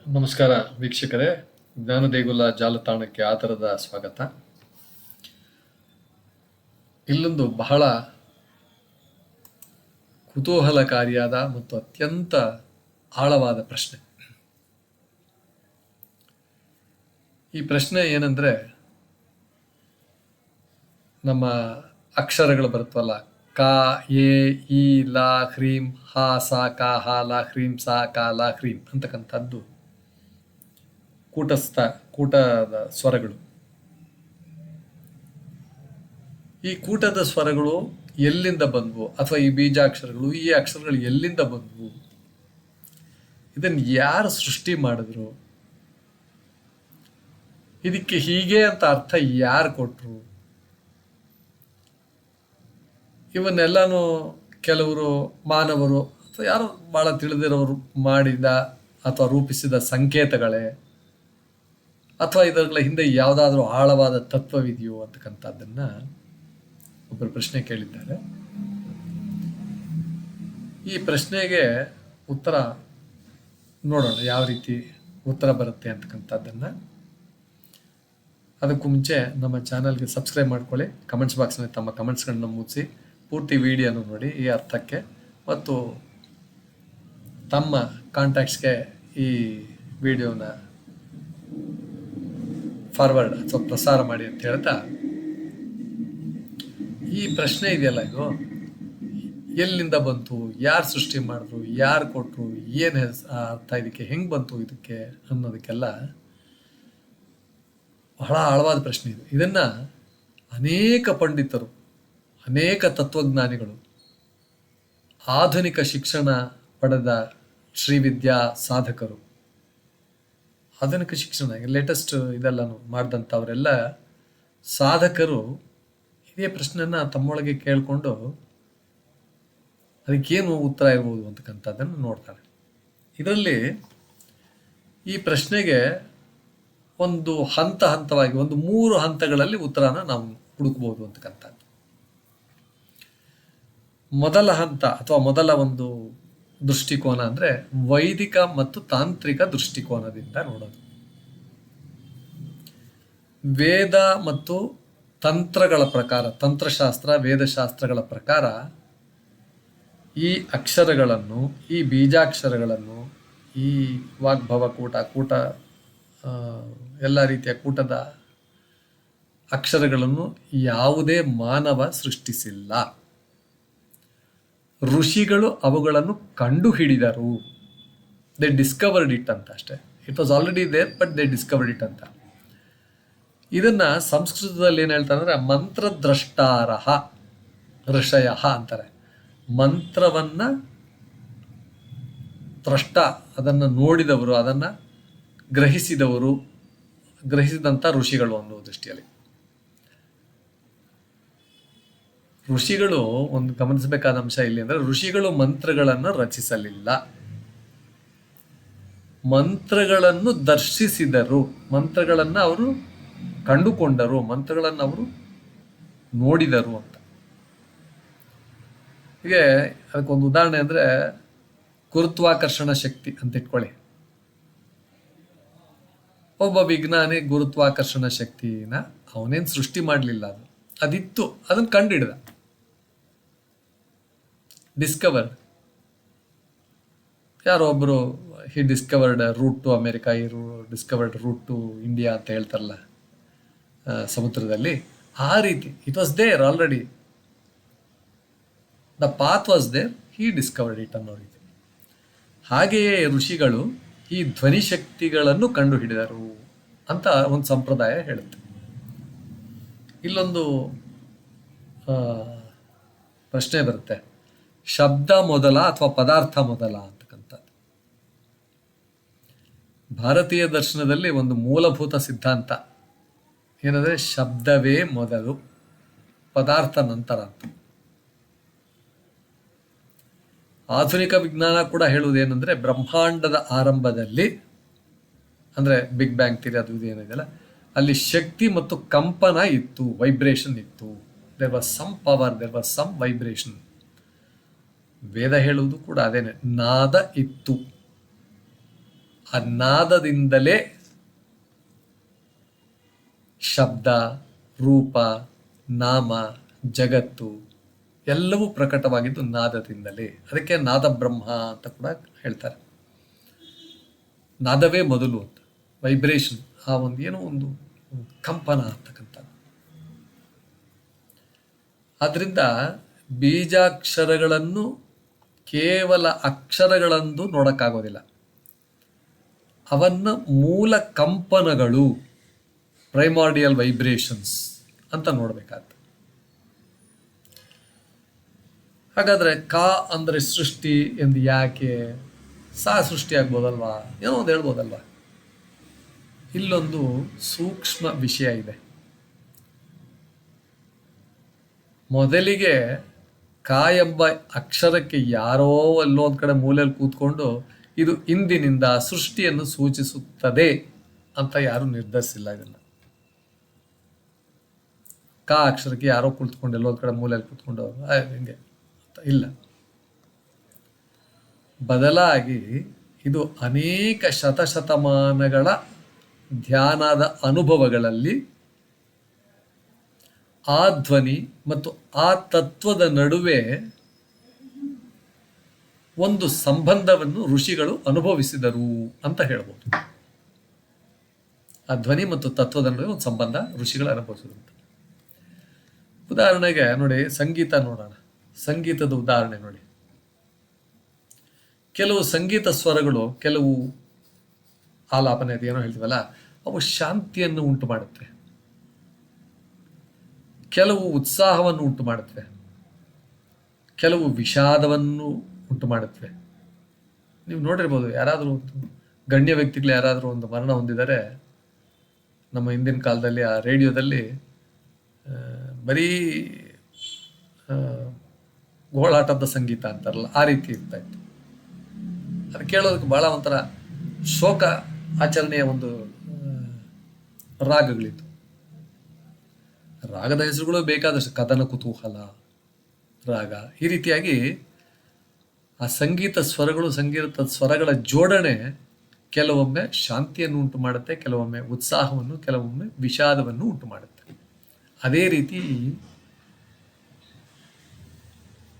ನಮಸ್ಕಾರ ವೀಕ್ಷಕರೇ, ಜ್ಞಾನದೇಗುಲ ಜಾಲತಾಣಕ್ಕೆ ಆತರದ ಸ್ವಾಗತ. ಇಲ್ಲೊಂದು ಬಹಳ ಕುತೂಹಲಕಾರಿಯಾದ ಮತ್ತು ಅತ್ಯಂತ ಆಳವಾದ ಪ್ರಶ್ನೆ. ಈ ಪ್ರಶ್ನೆ ಏನಂದ್ರೆ, ನಮ್ಮ ಅಕ್ಷರಗಳು ಬರುತ್ತವಲ್ಲ, ಕ, ಎ, ಇ, ಲ, ಹ್ರೀಂ, ಹ, ಸ, ಕ, ಹ, ಲ, ಹ್ರೀಂ, ಸ, ಕ, ಲ, ಹ್ರೀಂ ಅಂತಕ್ಕಂಥದ್ದು ಕೂಟದ ಸ್ವರಗಳು. ಈ ಕೂಟದ ಸ್ವರಗಳು ಎಲ್ಲಿಂದ ಬಂದವು, ಅಥವಾ ಈ ಬೀಜಾಕ್ಷರಗಳು, ಈ ಅಕ್ಷರಗಳು ಎಲ್ಲಿಂದ ಬಂದವು, ಇದನ್ನು ಯಾರು ಸೃಷ್ಟಿ ಮಾಡಿದ್ರು, ಇದಕ್ಕೆ ಹೀಗೆ ಅಂತ ಅರ್ಥ ಯಾರು ಕೊಟ್ರು, ಇವನ್ನೆಲ್ಲಾನು ಕೆಲವರು ಮಾನವರು ಅಥವಾ ಯಾರು ಬಹಳ ತಿಳಿದಿರೋರು ಮಾಡಿದ ಅಥವಾ ರೂಪಿಸಿದ ಸಂಕೇತಗಳೇ, ಅಥವಾ ಇದರ ಹಿಂದೆ ಯಾವುದಾದ್ರೂ ಆಳವಾದ ತತ್ವವಿದೆಯೋ ಅಂತಕ್ಕಂಥದ್ದನ್ನ ಒಬ್ಬರು ಪ್ರಶ್ನೆ ಕೇಳಿದ್ದಾರೆ. ಈ ಪ್ರಶ್ನೆಗೆ ಉತ್ತರ ನೋಡೋಣ, ಯಾವ ರೀತಿ ಉತ್ತರ ಬರುತ್ತೆ ಅಂತಕ್ಕಂಥದ್ದನ್ನ. ಅದಕ್ಕೂ ಮುಂಚೆ ನಮ್ಮ ಚಾನಲ್ಗೆ ಸಬ್ಸ್ಕ್ರೈಬ್ ಮಾಡ್ಕೊಳ್ಳಿ, ಕಮೆಂಟ್ಸ್ ಬಾಕ್ಸ್ನಲ್ಲಿ ತಮ್ಮ ಕಮೆಂಟ್ಸ್ಗಳನ್ನ ಮುಗಿಸಿ ಪೂರ್ತಿ ವಿಡಿಯೋನು ನೋಡಿ ಈ ಅರ್ಥಕ್ಕೆ, ಮತ್ತು ತಮ್ಮ ಕಾಂಟ್ಯಾಕ್ಟ್ಸ್ಗೆ ಈ ವಿಡಿಯೋನ ಫಾರ್ವರ್ಡ್ ಅಥವಾ ಪ್ರಸಾರ ಮಾಡಿ ಅಂತ ಹೇಳ್ತಾ, ಈ ಪ್ರಶ್ನೆ ಇದೆಯಲ್ಲ, ಇದು ಎಲ್ಲಿಂದ ಬಂತು, ಯಾರು ಸೃಷ್ಟಿ ಮಾಡಿದ್ರು, ಯಾರು ಕೊಟ್ಟರು, ಏನು ಅರ್ಥ, ಇದಕ್ಕೆ ಹೆಂಗೆ ಬಂತು ಇದಕ್ಕೆ ಅನ್ನೋದಕ್ಕೆಲ್ಲ ಬಹಳ ಆಳವಾದ ಪ್ರಶ್ನೆ ಇದು. ಇದನ್ನ ಅನೇಕ ಪಂಡಿತರು, ಅನೇಕ ತತ್ವಜ್ಞಾನಿಗಳು, ಆಧುನಿಕ ಶಿಕ್ಷಣ ಪಡೆದ ಶ್ರೀವಿದ್ಯಾ ಸಾಧಕರು, ಆಧುನಿಕ ಶಿಕ್ಷಣ ಲೇಟೆಸ್ಟ್ ಇದೆಲ್ಲನು ಮಾಡಿದಂಥವರೆಲ್ಲ ಸಾಧಕರು ಇದೇ ಪ್ರಶ್ನೆನ ತಮ್ಮೊಳಗೆ ಕೇಳಿಕೊಂಡು ಅದಕ್ಕೇನು ಉತ್ತರ ಇರ್ಬೋದು ಅಂತಕ್ಕಂಥದ್ದನ್ನು ನೋಡ್ತಾರೆ. ಇದರಲ್ಲಿ ಈ ಪ್ರಶ್ನೆಗೆ ಒಂದು ಹಂತವಾಗಿ ಒಂದು 3 ಹಂತಗಳಲ್ಲಿ ಉತ್ತರನ ನಾವು ಹುಡುಕ್ಬೋದು ಅಂತಕ್ಕಂಥದ್ದು. ಮೊದಲ ಹಂತ ಅಥವಾ ಮೊದಲ ಒಂದು ದೃಷ್ಟಿಕೋನ ಅಂದ್ರೆ ವೈದಿಕ ಮತ್ತು ತಾಂತ್ರಿಕ ದೃಷ್ಟಿಕೋನದಿಂದ ನೋಡೋದು. ವೇದ ಮತ್ತು ತಂತ್ರಗಳ ಪ್ರಕಾರ, ತಂತ್ರಶಾಸ್ತ್ರ, ವೇದಶಾಸ್ತ್ರಗಳ ಪ್ರಕಾರ ಈ ಅಕ್ಷರಗಳನ್ನು, ಈ ಬೀಜಾಕ್ಷರಗಳನ್ನು, ಈ ವಾಗ್ಭವ ಕೂಟ ಎಲ್ಲ ರೀತಿಯ ಕೂಟದ ಅಕ್ಷರಗಳನ್ನು ಯಾವುದೇ ಮಾನವ ಸೃಷ್ಟಿಸಿಲ್ಲ. ಋಷಿಗಳು ಅವುಗಳನ್ನು ಕಂಡು ಹಿಡಿದರು. ದೇ ಡಿಸ್ಕವರ್ಡ್ ಇಟ್ ಅಂತ ಅಷ್ಟೇ. It was already there, but they discovered it ಅಂತ. ಇದನ್ನ ಸಂಸ್ಕೃತದಲ್ಲಿ ಏನ್ ಹೇಳ್ತಾರೆ ಅಂದ್ರೆ ಮಂತ್ರದ್ರಷ್ಟಾರಹ ಋಷಯ ಅಂತಾರೆ. ಮಂತ್ರವನ್ನ ದ್ರಷ್ಟ, ಅದನ್ನ ನೋಡಿದವರು, ಅದನ್ನ ಗ್ರಹಿಸಿದಂಥ ಋಷಿಗಳು ಅನ್ನೋ ದೃಷ್ಟಿಯಲ್ಲಿ. ಋಷಿಗಳು ಒಂದು ಗಮನಿಸಬೇಕಾದ ಅಂಶ ಇಲ್ಲಿ ಅಂದ್ರೆ, ಋಷಿಗಳು ಮಂತ್ರಗಳನ್ನು ರಚಿಸಲಿಲ್ಲ, ಮಂತ್ರಗಳನ್ನು ದರ್ಶಿಸಿದರು, ಮಂತ್ರಗಳನ್ನು ಅವರು ಕಂಡುಕೊಂಡರು, ಮಂತ್ರಗಳನ್ನು ಅವರು ನೋಡಿದರು ಅಂತ. ಹೀಗೆ ಅದಕ್ಕೊಂದು ಉದಾಹರಣೆ ಅಂದ್ರೆ ಗುರುತ್ವಾಕರ್ಷಣ ಶಕ್ತಿ ಅಂತ ಇಟ್ಕೊಳ್ಳಿ. ಒಬ್ಬ ವಿಜ್ಞಾನಿ ಗುರುತ್ವಾಕರ್ಷಣ ಶಕ್ತಿನ ಅವನೇನ್ ಸೃಷ್ಟಿ ಮಾಡಲಿಲ್ಲ, ಅದಿತ್ತು, ಅದನ್ನ ಕಂಡುಹಿಡಿದ, ಡಿಸ್ಕವರ್ಡ್. ಯಾರೋ ಒಬ್ರು he discovered route to America, discovered route to India ಅಂತ ಹೇಳ್ತಾರಲ್ಲ ಸಮುದ್ರದಲ್ಲಿ, ಆ ರೀತಿ it was there already, the path was there, he discovered it ಅನ್ನೋ ರೀತಿ. ಹಾಗೆಯೇ ಋಷಿಗಳು ಈ ಧ್ವನಿ ಶಕ್ತಿಗಳನ್ನು ಕಂಡು ಹಿಡಿದರು ಅಂತ ಒಂದು ಸಂಪ್ರದಾಯ ಹೇಳುತ್ತೆ. ಇಲ್ಲೊಂದು ಪ್ರಶ್ನೆ ಬರುತ್ತೆ, ಶಬ್ದ ಮೊದಲ ಅಥವಾ ಪದಾರ್ಥ ಮೊದಲ ಅಂತಕ್ಕಂಥದ್ದು. ಭಾರತೀಯ ದರ್ಶನದಲ್ಲಿ ಒಂದು ಮೂಲಭೂತ ಸಿದ್ಧಾಂತ ಏನಂದ್ರೆ ಶಬ್ದವೇ ಮೊದಲು, ಪದಾರ್ಥ ನಂತರ ಅಂತ. ಆಧುನಿಕ ವಿಜ್ಞಾನ ಕೂಡ ಹೇಳುವುದೇನೆಂದ್ರೆ, ಬ್ರಹ್ಮಾಂಡದ ಆರಂಭದಲ್ಲಿ ಅಂದ್ರೆ ಬಿಗ್ ಬ್ಯಾಂಗ್ ಥಿಯರಿ ಅದು ಇದು ಏನಿದೆಯಲ್ಲ, ಅಲ್ಲಿ ಶಕ್ತಿ ಮತ್ತು ಕಂಪನ ಇತ್ತು, ವೈಬ್ರೇಷನ್ ಇತ್ತು. There was some power, there was some vibration. Veda ಹೇಳುವುದು ಕೂಡ ಅದೇನೆ, ನಾದ ಇತ್ತು. ಆ ನಾದದಿಂದಲೇ ಶಬ್ದ, ರೂಪ, ನಾಮ, ಜಗತ್ತು ಎಲ್ಲವೂ ಪ್ರಕಟವಾಗಿದ್ದು ನಾದದಿಂದಲೇ. ಅದಕ್ಕೆ ನಾದ ಬ್ರಹ್ಮ ಅಂತ ಕೂಡ ಹೇಳ್ತಾರೆ. ನಾದವೇ ಮೊದಲು ಅಂತ, ವೈಬ್ರೇಷನ್, ಆ ಒಂದು ಏನೋ ಒಂದು ಕಂಪನ ಅಂತಕ್ಕಂಥ. ಆದ್ದರಿಂದ ಬೀಜಾಕ್ಷರಗಳನ್ನು ಕೇವಲ ಅಕ್ಷರಗಳೆಂದು ನೋಡೋಕ್ಕಾಗೋದಿಲ್ಲ. ಅವನ್ನ ಮೂಲ ಕಂಪನಗಳು, ಪ್ರೈಮಾರ್ಡಿಯಲ್ ವೈಬ್ರೇಷನ್ಸ್ ಅಂತ ನೋಡಬೇಕಾಗ್ತದೆ. ಹಾಗಾದರೆ ಕ ಅಂದರೆ ಸೃಷ್ಟಿ ಎಂದು ಯಾಕೆ? ಸಾ ಸೃಷ್ಟಿ ಆಗ್ಬೋದಲ್ವಾ, ಏನೋ ಒಂದು ಹೇಳ್ಬೋದಲ್ವಾ? ಇಲ್ಲೊಂದು ಸೂಕ್ಷ್ಮ ವಿಷಯ ಇದೆ. ಮೊದಲಿಗೆ ಕ ಎಂಬ ಅಕ್ಷರಕ್ಕೆ ಯಾರೋ ಅಲ್ಲೋ ಒಂದು ಕಡೆ ಮೂಲೆಯಲ್ಲಿ ಕೂತ್ಕೊಂಡು ಇದು ಇಂದಿನಿಂದ ಸೃಷ್ಟಿಯನ್ನು ಸೂಚಿಸುತ್ತದೆ ಅಂತ ಯಾರೂ ನಿರ್ಧರಿಸಿಲ್ಲ. ಇದನ್ನು ಕ ಅಕ್ಷರಕ್ಕೆ ಯಾರೋ ಕುಳಿತುಕೊಂಡು ಎಲ್ಲೋ ಒಂದು ಕಡೆ ಮೂಲೆಯಲ್ಲಿ ಕೂತ್ಕೊಂಡು ಹಿಂಗೆ ಅಂತ ಇಲ್ಲ. ಬದಲಾಗಿ ಇದು ಅನೇಕ ಶತಶತಮಾನಗಳ ಧ್ಯಾನದ ಅನುಭವಗಳಲ್ಲಿ ಆ ಧ್ವನಿ ಮತ್ತು ಆ ತತ್ವದ ನಡುವೆ ಒಂದು ಸಂಬಂಧವನ್ನು ಋಷಿಗಳು ಅನುಭವಿಸಿದರು ಅಂತ ಹೇಳ್ಬೋದು. ಆ ಧ್ವನಿ ಮತ್ತು ತತ್ವದ ನಡುವೆ ಒಂದು ಸಂಬಂಧ ಋಷಿಗಳು ಅನುಭವಿಸಿದರು ಅಂತ. ಉದಾಹರಣೆಗೆ ನೋಡಿ, ಸಂಗೀತ ನೋಡೋಣ. ಸಂಗೀತದ ಉದಾಹರಣೆ ನೋಡಿ. ಕೆಲವು ಸಂಗೀತ ಸ್ವರಗಳು, ಕೆಲವು ಆಲಾಪನೆ ಅದೇನೋ ಹೇಳ್ತೀವಲ್ಲ, ಅವು ಶಾಂತಿಯನ್ನು ಉಂಟು ಮಾಡುತ್ತವೆ, ಕೆಲವು ಉತ್ಸಾಹವನ್ನು ಉಂಟು ಮಾಡುತ್ತವೆ, ಕೆಲವು ವಿಷಾದವನ್ನು ಉಂಟು ಮಾಡುತ್ತವೆ. ನೀವು ನೋಡಿರ್ಬೋದು, ಯಾರಾದರೂ ಒಂದು ಗಣ್ಯ ವ್ಯಕ್ತಿಗಳು ಯಾರಾದರೂ ಒಂದು ಮರಣ ಹೊಂದಿದರೆ ನಮ್ಮ ಹಿಂದಿನ ಕಾಲದಲ್ಲಿ ಆ ರೇಡಿಯೋದಲ್ಲಿ ಬರೀ ಗೋಳಾಟದ ಸಂಗೀತ ಅಂತಾರಲ್ಲ, ಆ ರೀತಿ ಇರ್ತಾ ಇತ್ತು. ಅದು ಕೇಳೋದಕ್ಕೆ ಬಹಳ ಒಂಥರ ಶೋಕ ಆಚರಣೆಯ ಒಂದು ರಾಗಗಳಿತ್ತು. ರಾಗದ ಹೆಸರುಗಳು ಬೇಕಾದಷ್ಟು, ಕದನ ಕುತೂಹಲ ರಾಗ, ಈ ರೀತಿಯಾಗಿ ಆ ಸಂಗೀತ ಸ್ವರಗಳು, ಸಂಗೀತ ಸ್ವರಗಳ ಜೋಡಣೆ ಕೆಲವೊಮ್ಮೆ ಶಾಂತಿಯನ್ನು ಉಂಟು ಮಾಡುತ್ತೆ, ಕೆಲವೊಮ್ಮೆ ಉತ್ಸಾಹವನ್ನು, ಕೆಲವೊಮ್ಮೆ ವಿಷಾದವನ್ನು ಉಂಟು ಮಾಡುತ್ತೆ. ಅದೇ ರೀತಿ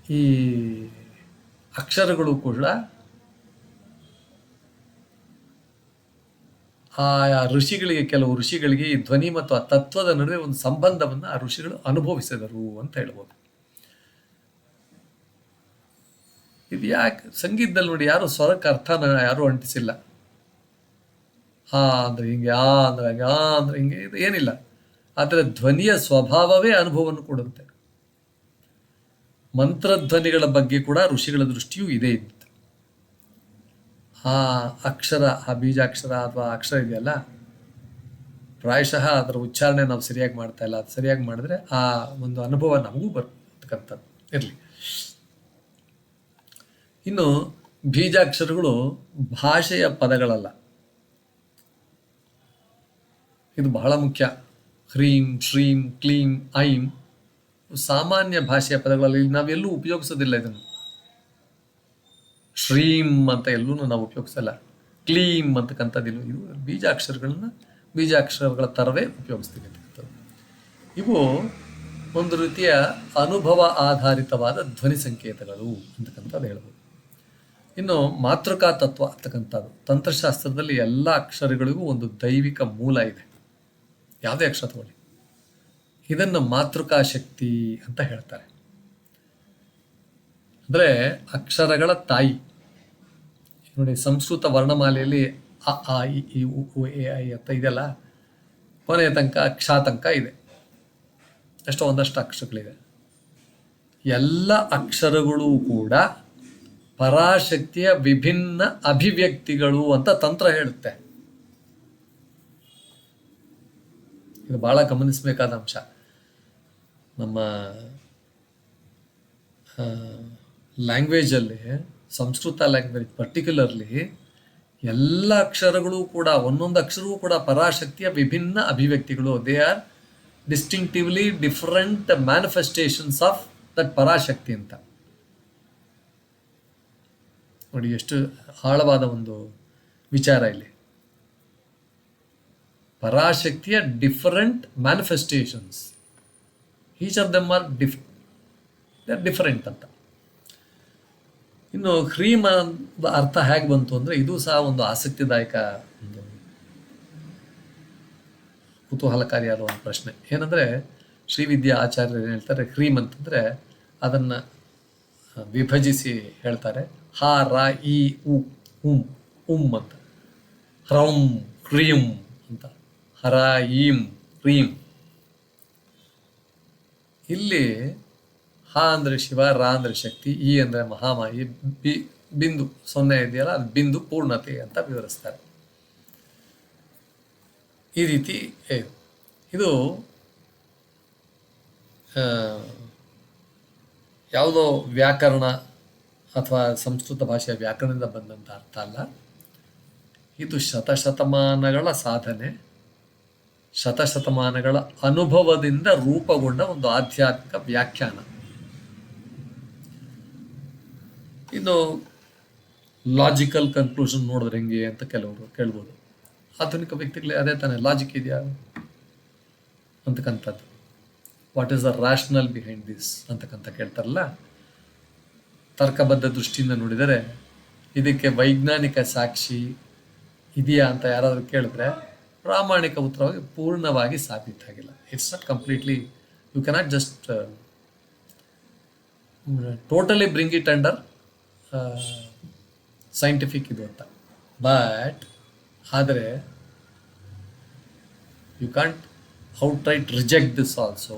ಈ ಅಕ್ಷರಗಳು ಕೂಡ ಆ ಋಷಿಗಳಿಗೆ, ಕೆಲವು ಋಷಿಗಳಿಗೆ ಈ ಧ್ವನಿ ಮತ್ತು ಆ ತತ್ವದ ನಡುವೆ ಒಂದು ಸಂಬಂಧವನ್ನು ಆ ಋಷಿಗಳು ಅನುಭವಿಸಿದರು ಅಂತ ಹೇಳ್ಬೋದು. ಇದು ಯಾಕೆ ಸಂಗೀತದಲ್ಲಿ ನೋಡಿ, ಯಾರು ಸ್ವರಕ್ಕೆ ಅರ್ಥನ ಯಾರೂ ಅಂಟಿಸಿಲ್ಲ. ಆ ಅಂದ್ರೆ ಹಿಂಗೆ, ಆ ಅಂದ್ರೆ ಹಂಗೆ, ಆ ಅಂದ್ರೆ ಹಿಂಗೆ, ಇದು ಏನಿಲ್ಲ. ಆದರೆ ಧ್ವನಿಯ ಸ್ವಭಾವವೇ ಅನುಭವವನ್ನು ಕೊಡುತ್ತೆ. ಮಂತ್ರಧ್ವನಿಗಳ ಬಗ್ಗೆ ಕೂಡ ಋಷಿಗಳ ದೃಷ್ಟಿಯೂ ಇದೇ ಇತ್ತು. ಆ ಅಕ್ಷರ, ಆ ಬೀಜಾಕ್ಷರ ಅಥವಾ ಅಕ್ಷರ ಇದೆಯಲ್ಲ, ಪ್ರಾಯಶಃ ಅದರ ಉಚ್ಚಾರಣೆ ನಾವು ಸರಿಯಾಗಿ ಮಾಡ್ತಾ ಇಲ್ಲ. ಅದು ಸರಿಯಾಗಿ ಮಾಡಿದ್ರೆ ಆ ಒಂದು ಅನುಭವ ನಮಗೂ ಬರ್ತಕ್ಕಂಥದ್ದು ಇರಲಿ. ಇನ್ನು ಬೀಜಾಕ್ಷರಗಳು ಭಾಷೆಯ ಪದಗಳಲ್ಲ, ಇದು ಬಹಳ ಮುಖ್ಯ. ಹ್ರೀಂ, ಶ್ರೀಂ, ಕ್ಲೀಂ, ಐಂ ಸಾಮಾನ್ಯ ಭಾಷೆಯ ಪದಗಳಲ್ಲಿ ನಾವೆಲ್ಲೂ ಉಪಯೋಗಿಸೋದಿಲ್ಲ. ಇದನ್ನು ಶ್ರೀಂ ಅಂತ ಎಲ್ಲೂ ನಾವು ಉಪಯೋಗಿಸಲ್ಲ, ಕ್ಲೀಂ ಅಂತಕ್ಕಂಥದ್ದಿಲ್ಲ. ಇದು ಬೀಜಾಕ್ಷರಗಳ ಥರವೇ ಉಪಯೋಗಿಸ್ತೀವಿ. ಇವು ಒಂದು ರೀತಿಯ ಅನುಭವ ಆಧಾರಿತವಾದ ಧ್ವನಿ ಸಂಕೇತಗಳು ಅಂತಕ್ಕಂಥದ್ದು ಹೇಳ್ಬೋದು. ಇನ್ನು ಮಾತೃಕಾ ತತ್ವ ಅಂತಕ್ಕಂಥದ್ದು, ತಂತ್ರಶಾಸ್ತ್ರದಲ್ಲಿ ಎಲ್ಲ ಅಕ್ಷರಗಳಿಗೂ ಒಂದು ದೈವಿಕ ಮೂಲ ಇದೆ. ಯಾವುದೇ ಅಕ್ಷರ ತಗೊಳ್ಳಿ, ಇದನ್ನು ಮಾತೃಕಾ ಶಕ್ತಿ ಅಂತ ಹೇಳ್ತಾರೆ. ಅಂದರೆ ಅಕ್ಷರಗಳ ತಾಯಿ. ನೋಡಿ, ಸಂಸ್ಕೃತ ವರ್ಣಮಾಲೆಯಲ್ಲಿ ಅ, ಆ, ಇ, ಈ, ಉ, ಎ, ಐ ಅಂತ ಇದೆಯಲ್ಲ, ಕೊನೆಯ ತನಕ ಕ್ಷ ತನಕ ಇದೆ. ಒಂದಷ್ಟು ಅಕ್ಷರಗಳಿದೆ. ಎಲ್ಲ ಅಕ್ಷರಗಳು ಕೂಡ ಪರಾಶಕ್ತಿಯ ವಿಭಿನ್ನ ಅಭಿವ್ಯಕ್ತಿಗಳು ಅಂತ ತಂತ್ರ ಹೇಳುತ್ತೆ. ಇದು ಬಹಳ ಗಮನಿಸಬೇಕಾದ ಅಂಶ. ನಮ್ಮ ಲ್ಯಾಂಗ್ವೇಜಲ್ಲಿ, ಸಂಸ್ಕೃತ ಲ್ಯಾಂಗ್ವೇಜ್ ಪರ್ಟಿಕ್ಯುಲರ್ಲಿ, ಎಲ್ಲ ಅಕ್ಷರಗಳು ಕೂಡ, ಒಂದೊಂದು ಅಕ್ಷರವೂ ಕೂಡ ಪರಾಶಕ್ತಿಯ ವಿಭಿನ್ನ ಅಭಿವ್ಯಕ್ತಿಗಳು. They are distinctively different manifestations of that Parashakti ಅಂತ. ನೋಡಿ, ಎಷ್ಟು ಆಳವಾದ ಒಂದು ವಿಚಾರ ಇಲ್ಲಿ. ಪರಾಶಕ್ತಿಯ different manifestations, each of them are different ಅಂತ. ಇನ್ನು ಹ್ರೀಂ ಅರ್ಥ ಹೇಗೆ ಬಂತು ಅಂದರೆ, ಇದು ಸಹ ಒಂದು ಆಸಕ್ತಿದಾಯಕ, ಒಂದು ಕುತೂಹಲಕಾರಿಯಾದ ಒಂದು ಪ್ರಶ್ನೆ. ಏನಂದರೆ, ಶ್ರೀವಿದ್ಯಾ ಆಚಾರ್ಯರು ಏನು ಹೇಳ್ತಾರೆ, ಹ್ರೀಂ ಅಂತಂದರೆ ಅದನ್ನು ವಿಭಜಿಸಿ ಹೇಳ್ತಾರೆ. ಹ ರ ಇ ಉಂ ಅಂತ, ಹ್ರೌಂ ಹ್ರೀಂ ಅಂತ, ಹರ ಈಂ ಹ್ರೀಂ. ಇಲ್ಲಿ ಹ ಅಂದರೆ ಶಿವ, ರ ಅಂದರೆ ಶಕ್ತಿ, ಈ ಅಂದರೆ ಮಹಾಮಾಯಿ, ಬಿಂದು 0 ಇದೆಯಲ್ಲ, ಅದು ಬಿಂದು ಪೂರ್ಣತೆ ಅಂತ ವಿವರಿಸ್ತಾರೆ. ಈ ರೀತಿ ಇದು ಯಾವುದೋ ವ್ಯಾಕರಣ ಅಥವಾ ಸಂಸ್ಕೃತ ಭಾಷೆಯ ವ್ಯಾಕರಣದಿಂದ ಬಂದಂಥ ಅರ್ಥ ಅಲ್ಲ. ಇದು ಶತಶತಮಾನಗಳ ಸಾಧನೆ, ಶತಶತಮಾನಗಳ ಅನುಭವದಿಂದ ರೂಪುಗೊಂಡ ಒಂದು ಆಧ್ಯಾತ್ಮಿಕ ವ್ಯಾಖ್ಯಾನ. ಇನ್ನು ಲಾಜಿಕಲ್ ಕನ್ಕ್ಲೂಷನ್ ನೋಡಿದ್ರೆ ಹೆಂಗೆ ಅಂತ ಕೆಲವರು ಕೇಳ್ಬೋದು. ಆಧುನಿಕ ವ್ಯಕ್ತಿಗಳೇ ಅದೇ ತಾನೇ, ಲಾಜಿಕ್ ಇದೆಯಾ ಅಂತಕ್ಕಂಥದ್ದು, what is the rational behind this ಅಂತಕ್ಕಂಥ ಕೇಳ್ತಾರಲ್ಲ. ತರ್ಕಬದ್ಧ ದೃಷ್ಟಿಯಿಂದ ನೋಡಿದರೆ ಇದಕ್ಕೆ ವೈಜ್ಞಾನಿಕ ಸಾಕ್ಷಿ ಇದೆಯಾ ಅಂತ ಯಾರಾದರೂ ಕೇಳಿದ್ರೆ ಪ್ರಾಮಾಣಿಕ ಉತ್ತರವಾಗಿ ಪೂರ್ಣವಾಗಿ ಸಾಬೀತಾಗಿಲ್ಲ. It's not completely, you cannot just totally bring it under scientific ಇದು ಅಂತ. ಬಟ್ ಆದರೆ you can't outright reject this also.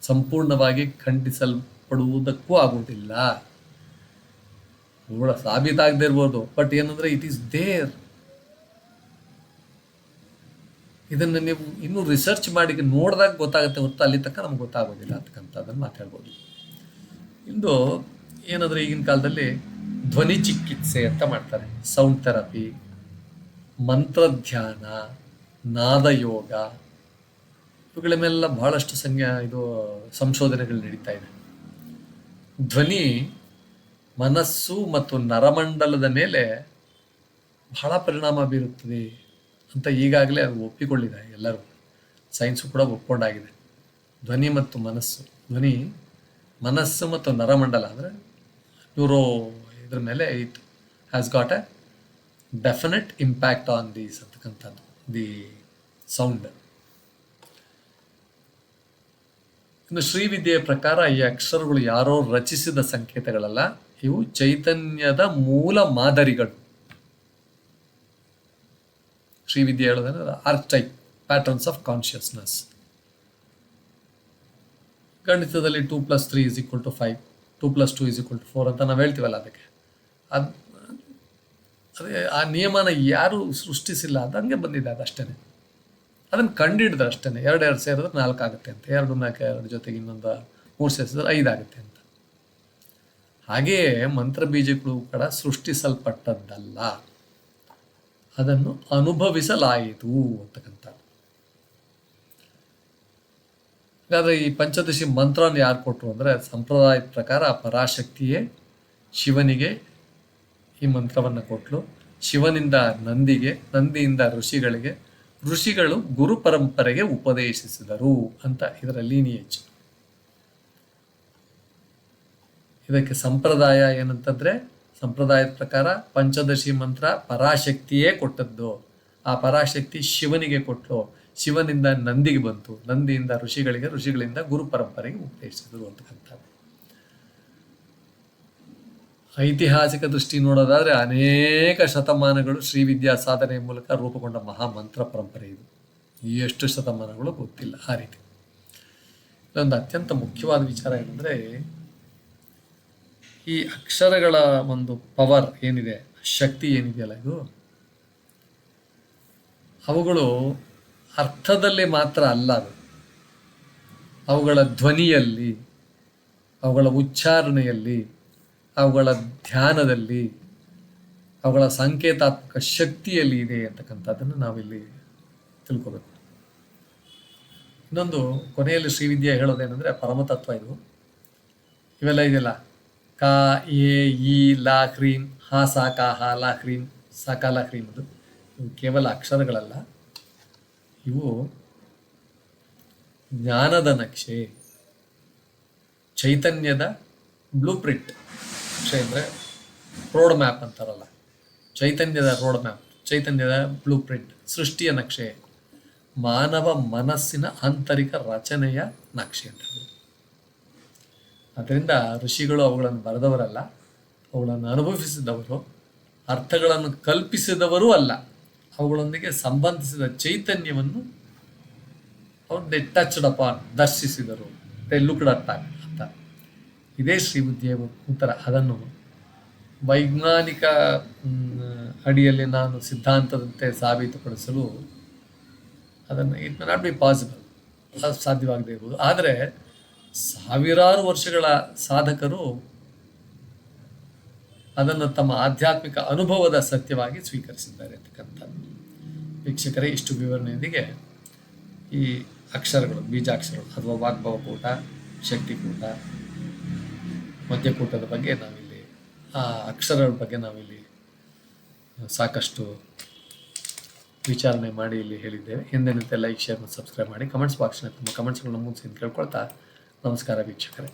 ಸಂಪೂರ್ಣವಾಗಿ ಖಂಡಿಸಲ್ಪಡುವುದಕ್ಕೂ ಆಗುವುದಿಲ್ಲ. ಸಾಬೀತಾಗದೇ ಇರ್ಬೋದು, ಬಟ್ ಏನಂದ್ರೆ ಇಟ್ ಈಸ್ ದೇರ್. ಇದನ್ನು ನೀವು ಇನ್ನೂ ರಿಸರ್ಚ್ ಮಾಡಿ ನೋಡಿದಾಗ ಗೊತ್ತಾಗುತ್ತೆ ಹೊರತು ಅಲ್ಲಿ ತನಕ ನಮ್ಗೆ ಗೊತ್ತಾಗೋದಿಲ್ಲ ಅಂತಕ್ಕಂಥದ್ದನ್ನು ಮಾತಾಡ್ಬೋದು. ಇಂದು ಏನಂದ್ರೆ ಈಗಿನ ಕಾಲದಲ್ಲಿ ಧ್ವನಿ ಚಿಕಿತ್ಸೆ ಅಂತ ಮಾಡ್ತಾರೆ, ಸೌಂಡ್ ಥೆರಪಿ, ಮಂತ್ರಧ್ಯಾನ, ನಾದಯೋಗ, ಇವುಗಳ ಮೇಲೆಲ್ಲ ಬಹಳಷ್ಟು ಸಂಶೋಧನೆಗಳು ನಡೀತಾ ಇದೆ. ಧ್ವನಿ ಮನಸ್ಸು ಮತ್ತು ನರಮಂಡಲದ ಮೇಲೆ ಬಹಳ ಪರಿಣಾಮ ಬೀರುತ್ತದೆ ಅಂತ ಈಗಾಗಲೇ ಅದು ಒಪ್ಪಿಕೊಳ್ಳಿದೆ ಎಲ್ಲರೂ. ಸೈನ್ಸು ಕೂಡ ಒಪ್ಕೊಂಡಾಗಿದೆ. ಧ್ವನಿ ಮತ್ತು ಮನಸ್ಸು ಮತ್ತು ನರಮಂಡಲ ಅಂದರೆ ನ್ಯೂರೋ ಇದ್ರ ಮೇಲೆ it has got A definite impact on these ಅಂತಕ್ಕಂಥದ್ದು, ದಿ ಸೌಂಡ್. ಇನ್ನು ಶ್ರೀವಿದ್ಯೆಯ ಪ್ರಕಾರ ಈ ಅಕ್ಷರಗಳು ಯಾರೋ ರಚಿಸಿದ ಸಂಕೇತಗಳಲ್ಲ, ಇವು ಚೈತನ್ಯದ ಮೂಲ ಮಾದರಿಗಳು. ಶ್ರೀವಿದ್ಯೆ ಹೇಳೋದಂದ್ರೆ ಆರ್ಚೈಪ್, ಪ್ಯಾಟರ್ನ್ಸ್ ಆಫ್ ಕಾನ್ಷಿಯಸ್ನೆಸ್. ಗಣಿತದಲ್ಲಿ 2+3 = 5, 2+2 = 4 ಅಂತ ನಾವು ಹೇಳ್ತೀವಲ್ಲ, ಅದಕ್ಕೆ ಅದೇ ಆ ನಿಯಮನ ಯಾರು ಸೃಷ್ಟಿಸಿಲ್ಲ, ಅದಂಗೆ ಬಂದಿದೆ, ಅದಷ್ಟೇ. ಅದನ್ನು ಕಂಡಿಡಿದ್ರೆ ಅಷ್ಟೇ. 2 ಸೇರಿದ್ರೆ 4 ಆಗುತ್ತೆ ಅಂತ, 2 4 2 ಜೊತೆಗೆ ಇನ್ನೊಂದು 3 ಸೇರಿಸಿದ್ರೆ 5 ಆಗುತ್ತೆ ಅಂತ. ಹಾಗೆಯೇ ಮಂತ್ರ ಬೀಜಗಳು ಕೂಡ ಸೃಷ್ಟಿಸಲ್ಪಟ್ಟದ್ದಲ್ಲ, ಅದನ್ನು ಅನುಭವಿಸಲಾಯಿತು ಅಂತಕ್ಕಂಥ. ಹಾಗಾದರೆ ಈ ಪಂಚದಶಿ ಮಂತ್ರವನ್ನು ಯಾರು ಕೊಟ್ಟರು ಅಂದರೆ, ಸಂಪ್ರದಾಯದ ಪ್ರಕಾರ ಪರಾಶಕ್ತಿಯೇ ಶಿವನಿಗೆ ಈ ಮಂತ್ರವನ್ನು ಕೊಟ್ಟಳು. ಶಿವನಿಂದ ನಂದಿಗೆ, ನಂದಿಯಿಂದ ಋಷಿಗಳಿಗೆ, ಋಷಿಗಳು ಗುರು ಪರಂಪರೆಗೆ ಉಪದೇಶಿಸಿದರು ಅಂತ ಇದರ ಲೀನಿಯೇಜ್. ಇದಕ್ಕೆ ಸಂಪ್ರದಾಯ ಏನಂತಂದರೆ, ಸಂಪ್ರದಾಯದ ಪ್ರಕಾರ ಪಂಚದಶಿ ಮಂತ್ರ ಪರಾಶಕ್ತಿಯೇ ಕೊಟ್ಟದ್ದು. ಆ ಪರಾಶಕ್ತಿ ಶಿವನಿಗೆ ಕೊಟ್ಟಳು, ಶಿವನಿಂದ ನಂದಿಗೆ ಬಂತು, ನಂದಿಯಿಂದ ಋಷಿಗಳಿಗೆ, ಋಷಿಗಳಿಂದ ಗುರು ಪರಂಪರೆಗೆ ಉಪದೇಶಿಸಿದರು ಅಂತಕ್ಕಂಥದ್ದು. ಐತಿಹಾಸಿಕ ದೃಷ್ಟಿ ನೋಡೋದಾದರೆ ಅನೇಕ ಶತಮಾನಗಳು ಶ್ರೀವಿದ್ಯಾ ಸಾಧನೆಯ ಮೂಲಕ ರೂಪುಗೊಂಡ ಮಹಾಮಂತ್ರ ಪರಂಪರೆ ಇದು. ಎಷ್ಟು ಶತಮಾನಗಳು ಗೊತ್ತಿಲ್ಲ ಆ ರೀತಿ. ಇದೊಂದು ಅತ್ಯಂತ ಮುಖ್ಯವಾದ ವಿಚಾರ ಏನಂದರೆ, ಈ ಅಕ್ಷರಗಳ ಒಂದು ಪವರ್ ಏನಿದೆ, ಶಕ್ತಿ ಏನಿದೆಯಲ್ಲ, ಇದು ಅವುಗಳು ಅರ್ಥದಲ್ಲಿ ಮಾತ್ರ ಅಲ್ಲ, ಅವುಗಳ ಧ್ವನಿಯಲ್ಲಿ, ಅವುಗಳ ಉಚ್ಚಾರಣೆಯಲ್ಲಿ, ಅವುಗಳ ಧ್ಯಾನದಲ್ಲಿ, ಅವುಗಳ ಸಂಕೇತಾತ್ಮಕ ಶಕ್ತಿಯಲ್ಲಿ ಇದೆ ಅಂತಕ್ಕಂಥದ್ದನ್ನು ನಾವಿಲ್ಲಿ ತಿಳ್ಕೋಬೇಕು. ಇನ್ನೊಂದು ಕೊನೆಯಲ್ಲಿ ಶ್ರೀವಿದ್ಯೆ ಹೇಳೋದೇನೆಂದರೆ, ಪರಮತತ್ವ ಇದು. ಇವೆಲ್ಲ ಇದೆಯಲ್ಲ, ಕ ಎ ಇ ಲ ಕ್ರೀಂ, ಹ ಸ ಕ ಹ ಲ ಕ್ರೀಂ, ಸಕಾಲ ಕ್ರೀಮದು. ಇವು ಕೇವಲ ಅಕ್ಷರಗಳಲ್ಲ, ಇವು ಜ್ಞಾನದ ನಕ್ಷೆ, ಚೈತನ್ಯದ ಬ್ಲೂ ಪ್ರಿಂಟ್. ನಕ್ಷೆ ಅಂದರೆ ರೋಡ್ ಮ್ಯಾಪ್ ಅಂತಾರಲ್ಲ, ಚೈತನ್ಯದ ರೋಡ್ ಮ್ಯಾಪ್, ಚೈತನ್ಯದ ಬ್ಲೂ ಪ್ರಿಂಟ್, ಸೃಷ್ಟಿಯ ನಕ್ಷೆ, ಮಾನವ ಮನಸ್ಸಿನ ಆಂತರಿಕ ರಚನೆಯ ನಕ್ಷೆ ಅಂತ ಹೇಳ್ಬೋದು. ಅದರಿಂದ ಋಷಿಗಳು ಅವುಗಳನ್ನು ಬರೆದವರಲ್ಲ, ಅವುಗಳನ್ನು ಅನುಭವಿಸಿದವರು, ಅರ್ಥಗಳನ್ನು ಕಲ್ಪಿಸಿದವರೂ ಅಲ್ಲ. ಅವುಗಳೊಂದಿಗೆ ಸಂಬಂಧಿಸಿದ ಚೈತನ್ಯವನ್ನು ಅವರು ದೆ ಟಚ್ಡ್ ಅಪಾನ್, ದರ್ಶಿಸಿದರು, ದೆ ಲುಕ್ಡ್ ಅಟ್ ಅಂತ. ಇದೇ ಶ್ರೀಬುದ್ಧಿಯ ಉತ್ತರ. ಅದನ್ನು ವೈಜ್ಞಾನಿಕ ಅಡಿಯಲ್ಲಿ ನಾನು ಸಿದ್ಧಾಂತದಂತೆ ಸಾಬೀತುಪಡಿಸಲು ಅದನ್ನು it may not be possible, ಅದು ಸಾಧ್ಯವಾಗದೇ ಇರ್ಬೋದು. ಆದರೆ ಸಾವಿರಾರು ವರ್ಷಗಳ ಸಾಧಕರು ಅದನ್ನು ತಮ್ಮ ಆಧ್ಯಾತ್ಮಿಕ ಅನುಭವದ ಸತ್ಯವಾಗಿ ಸ್ವೀಕರಿಸಿದ್ದಾರೆ ಅಂತಕ್ಕಂಥದ್ದು. ವೀಕ್ಷಕರೇ, ಇಷ್ಟು ವಿವರಣೆಯೊಂದಿಗೆ ಈ ಅಕ್ಷರಗಳು, ಬೀಜಾಕ್ಷರಗಳು ಅಥವಾ ವಾಗ್ಭವಕೂಟ, ಶಕ್ತಿಕೂಟ, ಮಧ್ಯಕೂಟದ ಬಗ್ಗೆ ನಾವಿಲ್ಲಿ, ಆ ಅಕ್ಷರಗಳ ಬಗ್ಗೆ ನಾವಿಲ್ಲಿ ಸಾಕಷ್ಟು ವಿಚಾರಣೆ ಮಾಡಿ ಇಲ್ಲಿ ಹೇಳಿದ್ದೇವೆ. ಎಂದಿನಂತೆ ಲೈಕ್, ಶೇರ್ ಮತ್ತು ಸಬ್ಸ್ಕ್ರೈಬ್ ಮಾಡಿ. ಕಮೆಂಟ್ಸ್ ಬಾಕ್ಸ್ನ ತಮ್ಮ ಕಮೆಂಟ್ಸ್ಗಳನ್ನ ಮುಗಿಸಿ ಕೇಳ್ಕೊಳ್ತಾ ನಮಸ್ಕಾರ ವೀಕ್ಷಕರೇ.